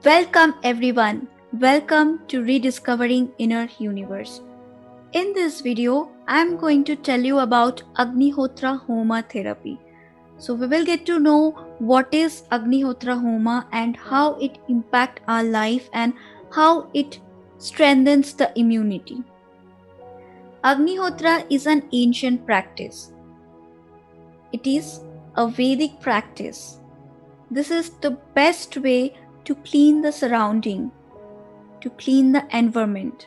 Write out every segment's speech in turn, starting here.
Welcome everyone. Welcome to Rediscovering Inner Universe. In this video, I am going to tell you about Agnihotra Homa therapy. So we will get to know what is Agnihotra Homa and how it impacts our life and how it strengthens the immunity. Agnihotra is an ancient practice. It is a Vedic practice. This is the best way to clean the surrounding, to clean the environment.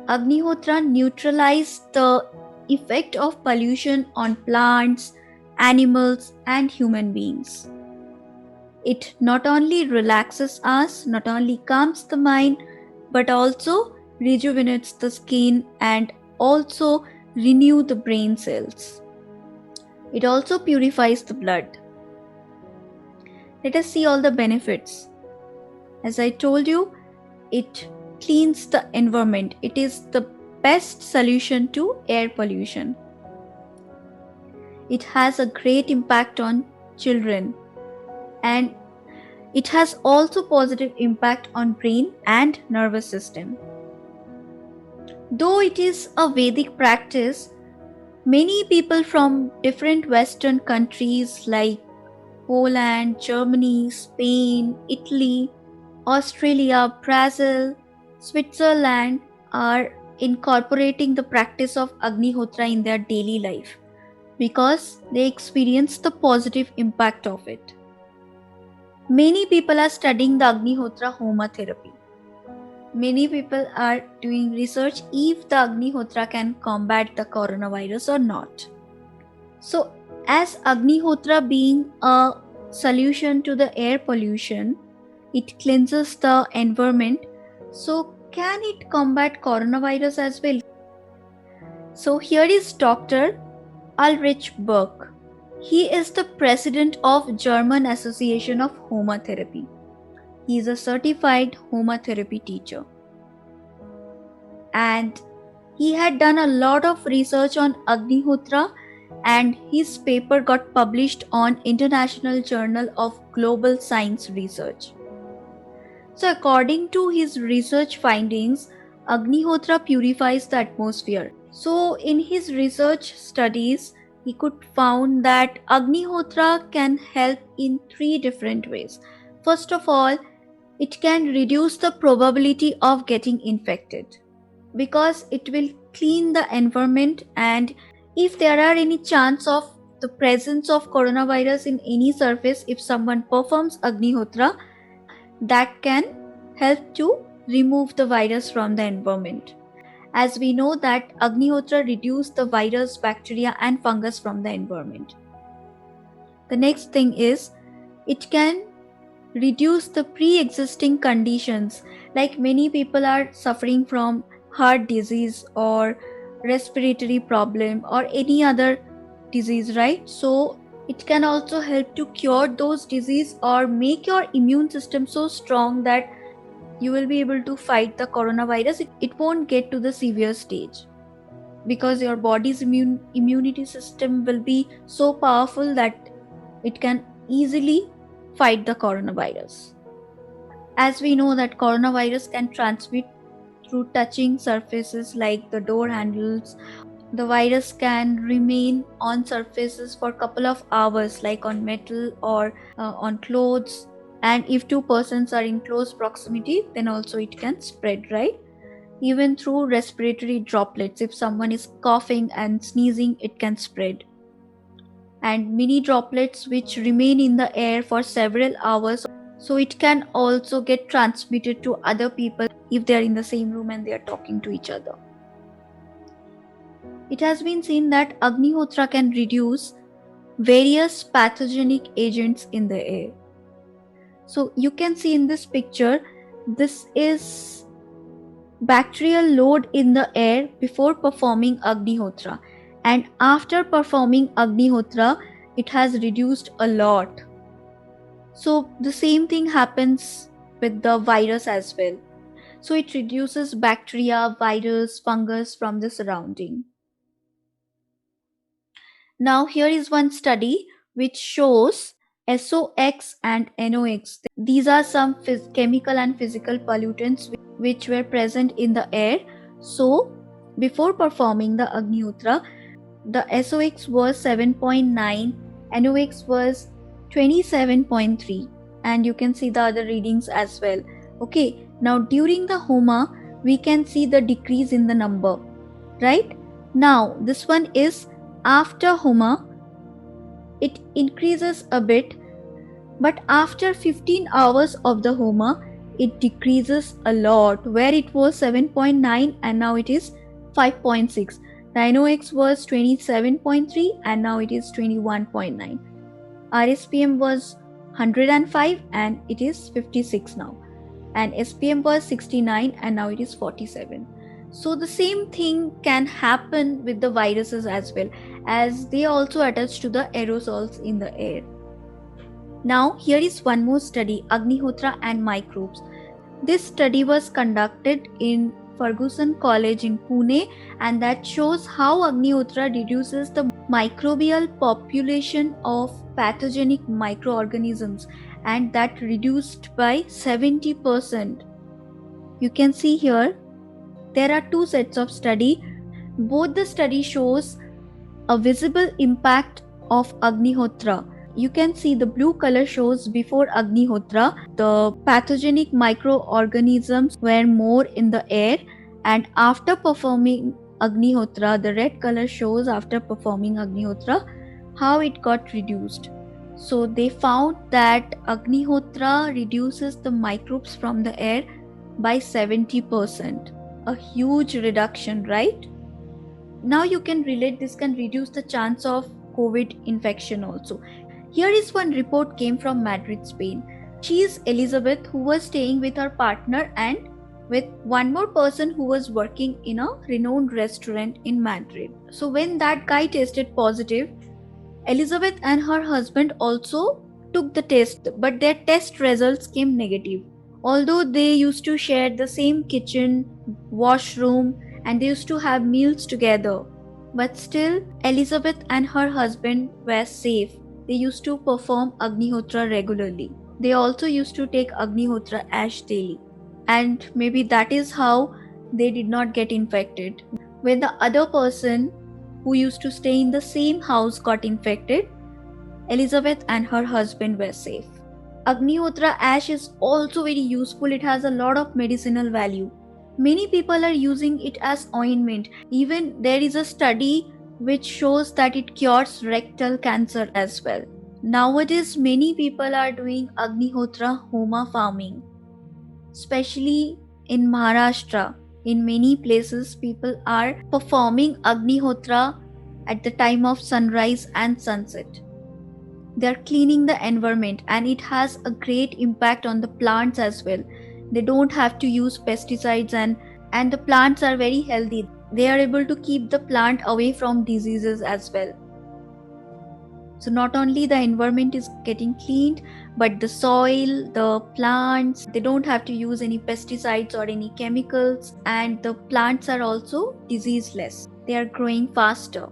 Agnihotra neutralizes the effect of pollution on plants, animals, and human beings. It not only relaxes us, not only calms the mind, but also rejuvenates the skin and also renew the brain cells. It also purifies the blood. Let us see all the benefits. As I told you, it cleans the environment. It is the best solution to air pollution. It has a great impact on children, and it has also positive impact on brain and nervous system. Though it is a Vedic practice, many people from different Western countries like Poland, Germany, Spain, Italy, Australia, Brazil, Switzerland are incorporating the practice of Agnihotra in their daily life because they experience the positive impact of it. Many people are studying the Agnihotra Homa therapy. Many people are doing research if the Agnihotra can combat the coronavirus or not. So, as Agnihotra being a solution to the air pollution, it cleanses the environment. So, can it combat coronavirus as well? So, here is Dr. Ulrich Burke. He is the president of German Association of Homa Therapy. He is a certified Homa therapy teacher. And he had done a lot of research on Agnihotra, and his paper got published on International Journal of Global Science Research. So according to his research findings, Agnihotra purifies the atmosphere. So in his research studies, he could found that Agnihotra can help in 3 different ways. First of all, it can reduce the probability of getting infected because it will clean the environment, and if there are any chance of the presence of coronavirus in any surface, if someone performs Agnihotra, that can help to remove the virus from the environment. As we know that Agnihotra reduces the virus, bacteria and fungus from the environment. The next thing is it can reduce the pre-existing conditions, like many people are suffering from heart disease or respiratory problem or any other disease, right? So it can also help to cure those disease or make your immune system so strong that you will be able to fight the coronavirus. It won't get to the severe stage because your body's immunity system will be so powerful that it can easily fight the coronavirus. As we know that coronavirus can transmit through touching surfaces like the door handles. The virus can remain on surfaces for a couple of hours, like on metal or on clothes. And if 2 persons are in close proximity, then also it can spread, right? Even through respiratory droplets, if someone is coughing and sneezing, it can spread. And mini droplets which remain in the air for several hours, so it can also get transmitted to other people if they are in the same room and they are talking to each other. It has been seen that Agnihotra can reduce various pathogenic agents in the air. So you can see in this picture, this is bacterial load in the air before performing Agnihotra, and after performing Agnihotra, it has reduced a lot. So the same thing happens with the virus as well. So it reduces bacteria, virus, fungus from the surrounding. Now here is one study which shows SOx and NOx. These are some chemical and physical pollutants which were present in the air. So, before performing the Agnihotra, the SOx was 7.9, NOx was 27.3, and you can see the other readings as well. Okay, now during the Homa, we can see the decrease in the number, right? Now, this one is after Homa, it increases a bit, but after 15 hours of the Homa, it decreases a lot, where it was 7.9 and now it is 5.6. The NOx was 27.3 and now it is 21.9. RSPM was 105 and it is 56 now. And SPM was 69 and now it is 47. So the same thing can happen with the viruses as well, as they also attach to the aerosols in the air. Now here is one more study, Agnihotra and microbes. This study was conducted in Ferguson College in Pune, and that shows how Agnihotra reduces the microbial population of pathogenic microorganisms, and that reduced by 70%. You can see here there are two sets of study. Both the study shows a visible impact of Agnihotra. You can see the blue color shows before Agnihotra, the pathogenic microorganisms were more in the air, and after performing Agnihotra, the red color shows after performing Agnihotra how it got reduced. So they found that Agnihotra reduces the microbes from the air by 70%. A huge reduction, right? Now you can relate this can reduce the chance of COVID infection also. Here is one report came from Madrid, Spain. She is Elizabeth, who was staying with her partner and with one more person who was working in a renowned restaurant in Madrid. So when that guy tested positive, Elizabeth and her husband also took the test, but their test results came negative. Although they used to share the same kitchen, washroom, and they used to have meals together, but still Elizabeth and her husband were safe. They used to perform Agnihotra regularly. They also used to take Agnihotra Ash daily. And maybe that is how they did not get infected. When the other person who used to stay in the same house got infected, Elizabeth and her husband were safe. Agnihotra Ash is also very useful. It has a lot of medicinal value. Many people are using it as ointment. Even there is a study which shows that it cures rectal cancer as well. Nowadays, many people are doing Agnihotra Homa farming, especially in Maharashtra. In many places, people are performing Agnihotra at the time of sunrise and sunset. They are cleaning the environment, and it has a great impact on the plants as well. They don't have to use pesticides, and the plants are very healthy. They are able to keep the plant away from diseases as well. So not only the environment is getting cleaned, but the soil, the plants, they don't have to use any pesticides or any chemicals, and the plants are also diseaseless. They are growing faster.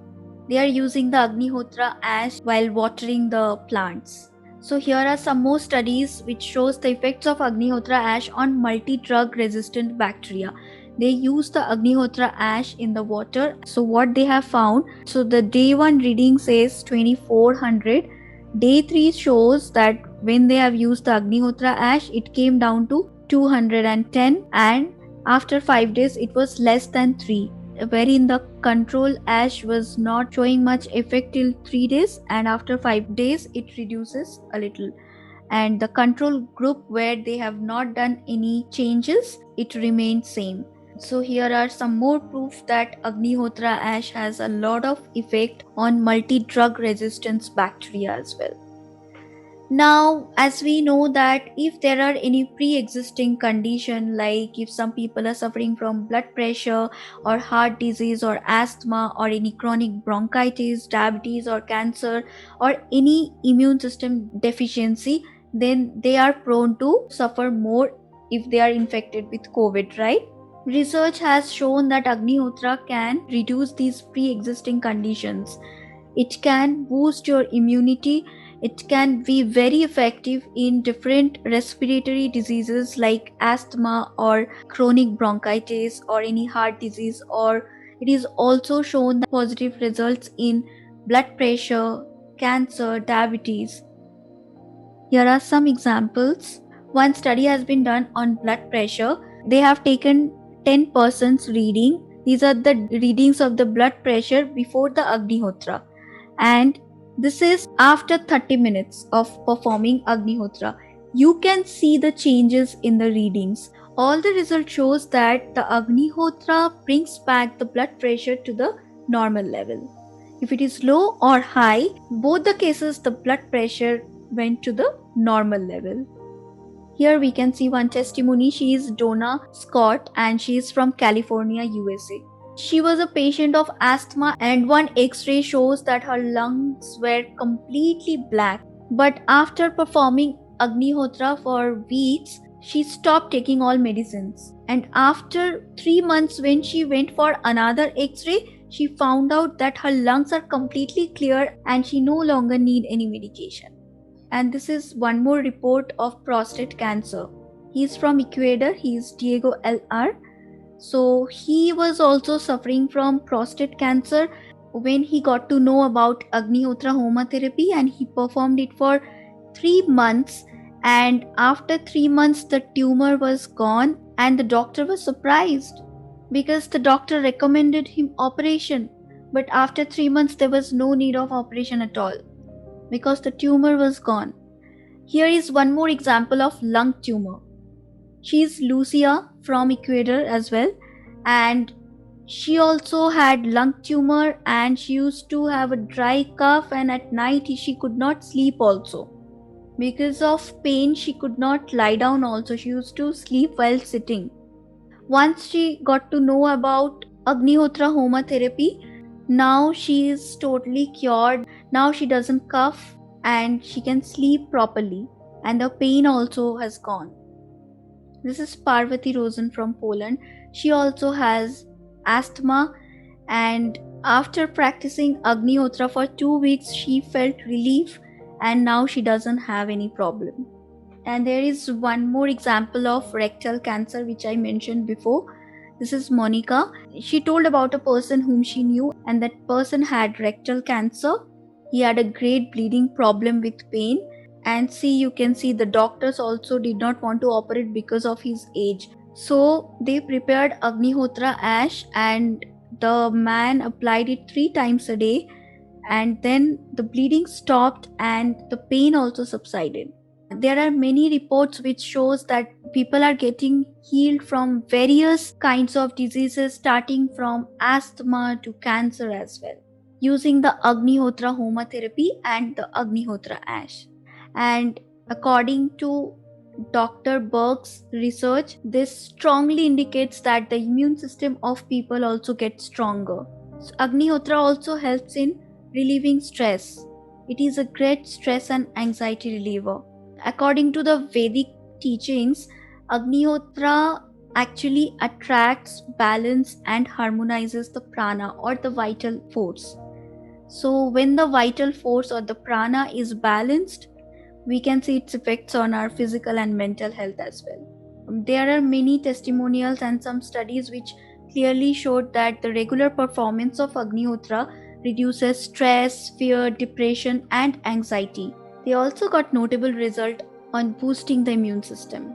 They are using the Agnihotra ash while watering the plants. So here are some more studies which shows the effects of Agnihotra ash on multi-drug resistant bacteria. They use the Agnihotra ash in the water. So what they have found, so the day 1 reading says 2400. Day 3 shows that when they have used the Agnihotra ash, it came down to 210, and after 5 days it was less than 3. Wherein the control ash was not showing much effect till 3 days, and after 5 days it reduces a little. And the control group, where they have not done any changes, it remains same. So here are some more proof that Agnihotra ash has a lot of effect on multi-drug resistance bacteria as well. Now, as we know that if there are any pre-existing condition, like if some people are suffering from blood pressure or heart disease or asthma or any chronic bronchitis, diabetes or cancer or any immune system deficiency, then they are prone to suffer more if they are infected with COVID, right? Research has shown that Agnihotra can reduce these pre-existing conditions. It can boost your immunity. It can be very effective in different respiratory diseases like asthma or chronic bronchitis or any heart disease, or it is also shown that positive results in blood pressure, cancer, diabetes. Here are some examples. One study has been done on blood pressure. They have taken 10 persons reading. These are the readings of the blood pressure before the Agnihotra. And this is after 30 minutes of performing Agnihotra. You can see the changes in the readings. All the result shows that the Agnihotra brings back the blood pressure to the normal level. If it is low or high, both the cases the blood pressure went to the normal level. Here we can see one testimony. She is Donna Scott and she is from California, USA. She was a patient of asthma and one x-ray shows that her lungs were completely black. But after performing Agnihotra for weeks, she stopped taking all medicines. And after 3 months when she went for another x-ray, she found out that her lungs are completely clear and she no longer need any medication. And this is one more report of prostate cancer. He is from Ecuador. He is Diego LR. So he was also suffering from prostate cancer when he got to know about Agnihotra Homa therapy, and he performed it for 3 months, and after 3 months the tumor was gone and the doctor was surprised because the doctor recommended him operation, but after 3 months there was no need of operation at all because the tumor was gone. Here is one more example of lung tumor. She is Lucia from Ecuador as well, and she also had lung tumor and she used to have a dry cough, and at night she could not sleep also. Because of pain she could not lie down also. She used to sleep while sitting. Once she got to know about Agnihotra Homa therapy, now she is totally cured. Now she doesn't cough and she can sleep properly, and the pain also has gone. This is Parvati Rosen from Poland. She also has asthma, and after practicing Agnihotra for 2 weeks she felt relief and now she doesn't have any problem. And there is one more example of rectal cancer which I mentioned before. This is Monica. She told about a person whom she knew, and that person had rectal cancer. He had a great bleeding problem with pain, and you can see the doctors also did not want to operate because of his age. So they prepared Agnihotra Ash and the man applied it 3 times a day, and then the bleeding stopped and the pain also subsided. There are many reports which shows that people are getting healed from various kinds of diseases, starting from asthma to cancer as well, using the Agnihotra Homa therapy and the Agnihotra Ash. And according to Dr. Berg's research, this strongly indicates that the immune system of people also gets stronger. So Agnihotra also helps in relieving stress. It is a great stress and anxiety reliever. According to the Vedic teachings, Agnihotra actually attracts, balance and harmonizes the prana or the vital force. So when the vital force or the prana is balanced, we can see its effects on our physical and mental health as well. There are many testimonials and some studies which clearly showed that the regular performance of Agnihotra reduces stress, fear, depression and anxiety. They also got notable result on boosting the immune system.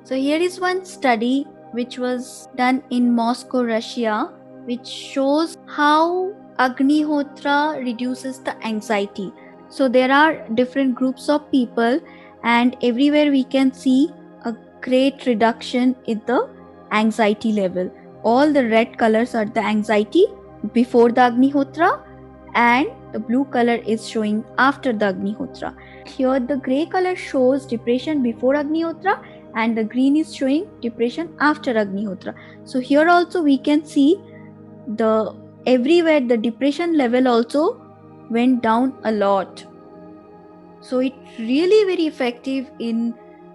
So here is one study which was done in Moscow, Russia, which shows how Agnihotra reduces the anxiety. So there are different groups of people, and everywhere we can see a great reduction in the anxiety level. All the red colors are the anxiety before the Agnihotra, and the blue color is showing after the Agnihotra. Here the gray color shows depression before Agnihotra and the green is showing depression after Agnihotra. So here also we can see everywhere the depression level also went down a lot. So it's really very effective in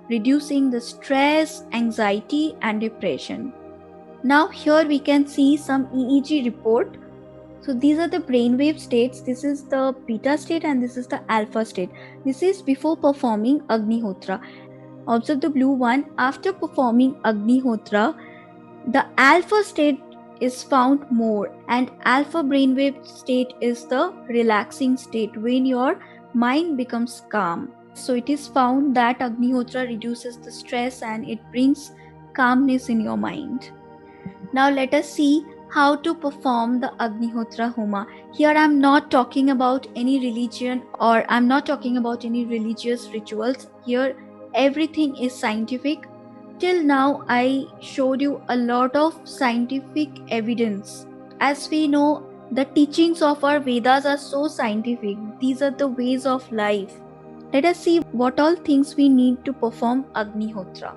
reducing the stress, anxiety and depression. Now here we can see some EEG report. So these are the brainwave states. This is the beta state and this is the alpha state. This is before performing Agnihotra. Observe the blue one. After performing Agnihotra, the alpha state is found more, and alpha brainwave state is the relaxing state when your mind becomes calm. So it is found that Agnihotra reduces the stress and it brings calmness in your mind. Now let us see how to perform the Agnihotra Homa. Here I am not talking about any religion or I am not talking about any religious rituals. Here everything is scientific. Till now I showed you a lot of scientific evidence. As we know, the teachings of our Vedas are so scientific. These are the ways of life. Let us see what all things we need to perform Agnihotra.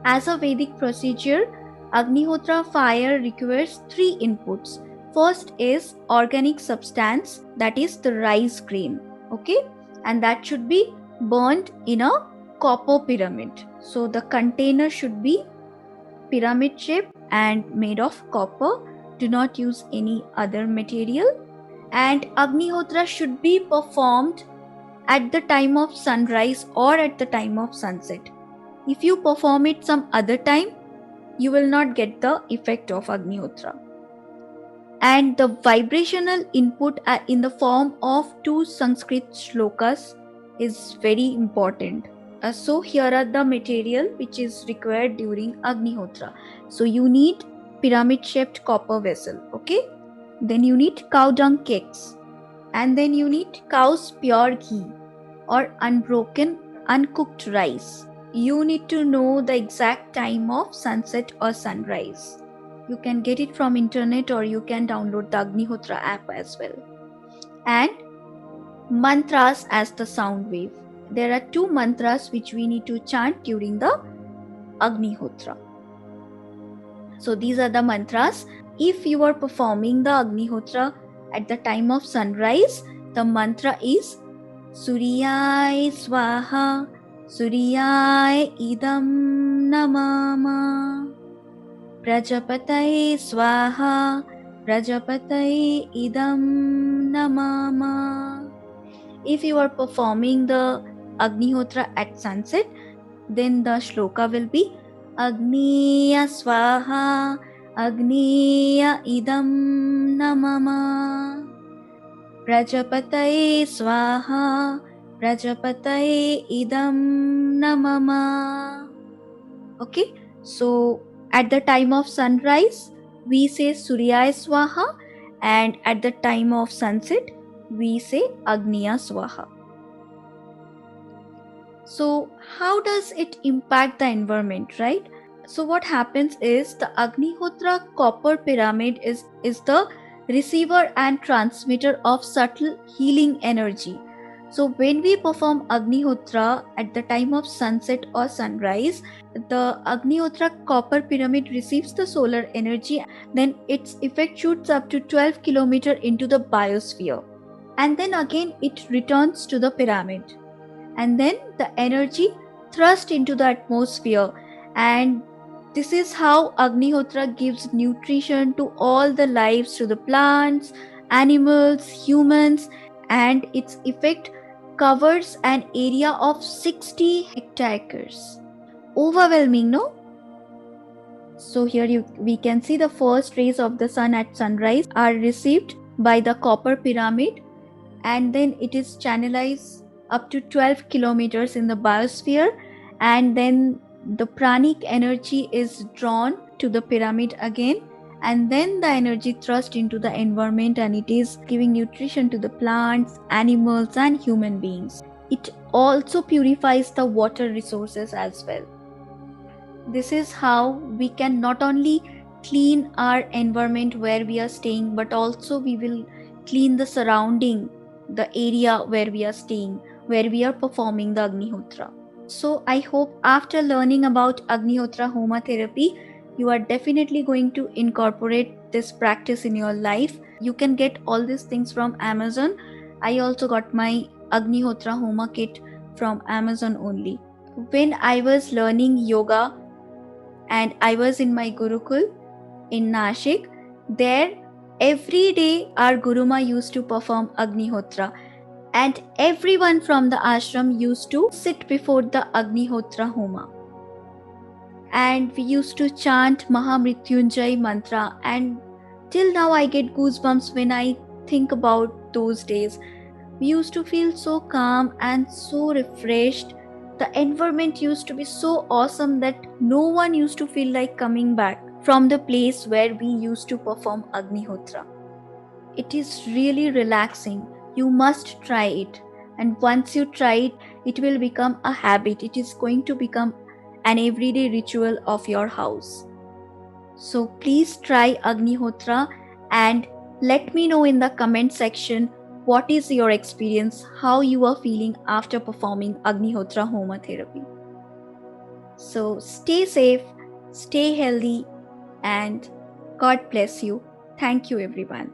As a Vedic procedure, Agnihotra fire requires 3 inputs. First is organic substance, that is the rice grain, okay, and that should be burnt in a copper pyramid. So the container should be pyramid shape and made of copper. Do not use any other material. And Agnihotra should be performed at the time of sunrise or at the time of sunset. If you perform it some other time, you will not get the effect of Agnihotra. And the vibrational input in the form of 2 Sanskrit shlokas is very important. So here are the material which is required during Agnihotra. So you need pyramid shaped copper vessel, okay? Then you need cow dung cakes, and then you need cow's pure ghee or unbroken uncooked rice. You need to know the exact time of sunset or sunrise. You can get it from internet or you can download the Agnihotra app as well. And mantras as the sound wave. There are 2 mantras which we need to chant during the Agnihotra. So these are the mantras. If you are performing the Agnihotra at the time of sunrise, the mantra is Suryaya Swaha, Suryaya Idam Namama, Prajapataye Swaha, Prajapataye Idam Namama. If you are performing the Agnihotra at sunset, then the shloka will be Agniya Swaha, Agniya Idam Namama, Prajapataye Swaha, Prajapataye Idam Namama. Okay, so at the time of sunrise, we say Suryaya Swaha, and at the time of sunset, we say Agniya Swaha. So how does it impact the environment, right? So what happens is the Agnihotra copper pyramid is the receiver and transmitter of subtle healing energy. So when we perform Agnihotra at the time of sunset or sunrise, the Agnihotra copper pyramid receives the solar energy, then its effect shoots up to 12 km into the biosphere. And then again it returns to the pyramid. And then the energy thrust into the atmosphere, and this is how Agnihotra gives nutrition to all the lives, to the plants, animals, humans, and its effect covers an area of 60 hectares. Overwhelming, no? So here we can see the first rays of the sun at sunrise are received by the copper pyramid, and then it is channelized up to 12 kilometers in the biosphere, and then the pranic energy is drawn to the pyramid again, and then the energy thrust into the environment, and it is giving nutrition to the plants, animals, and human beings. It also purifies the water resources as well. This is how we can not only clean our environment where we are staying, but also we will clean the surrounding, the area where we are staying, where we are performing the Agnihotra. So I hope after learning about Agnihotra Homa therapy, you are definitely going to incorporate this practice in your life. You can get all these things from Amazon. I also got my Agnihotra Homa kit from Amazon only. When I was learning yoga and I was in my Gurukul in Nashik, there Every day our Guruma used to perform Agnihotra, and everyone from the ashram used to sit before the Agnihotra Homa. And we used to chant Mahamrityunjay mantra, and till now I get goosebumps when I think about those days. We used to feel so calm and so refreshed. The environment used to be so awesome that no one used to feel like coming back from the place where we used to perform Agnihotra. It is really relaxing. You must try it. And once you try it, it will become a habit. It is going to become an everyday ritual of your house. So please try Agnihotra and let me know in the comment section what is your experience, how you are feeling after performing Agnihotra Homa therapy. So stay safe, stay healthy, and God bless you. Thank you, everyone.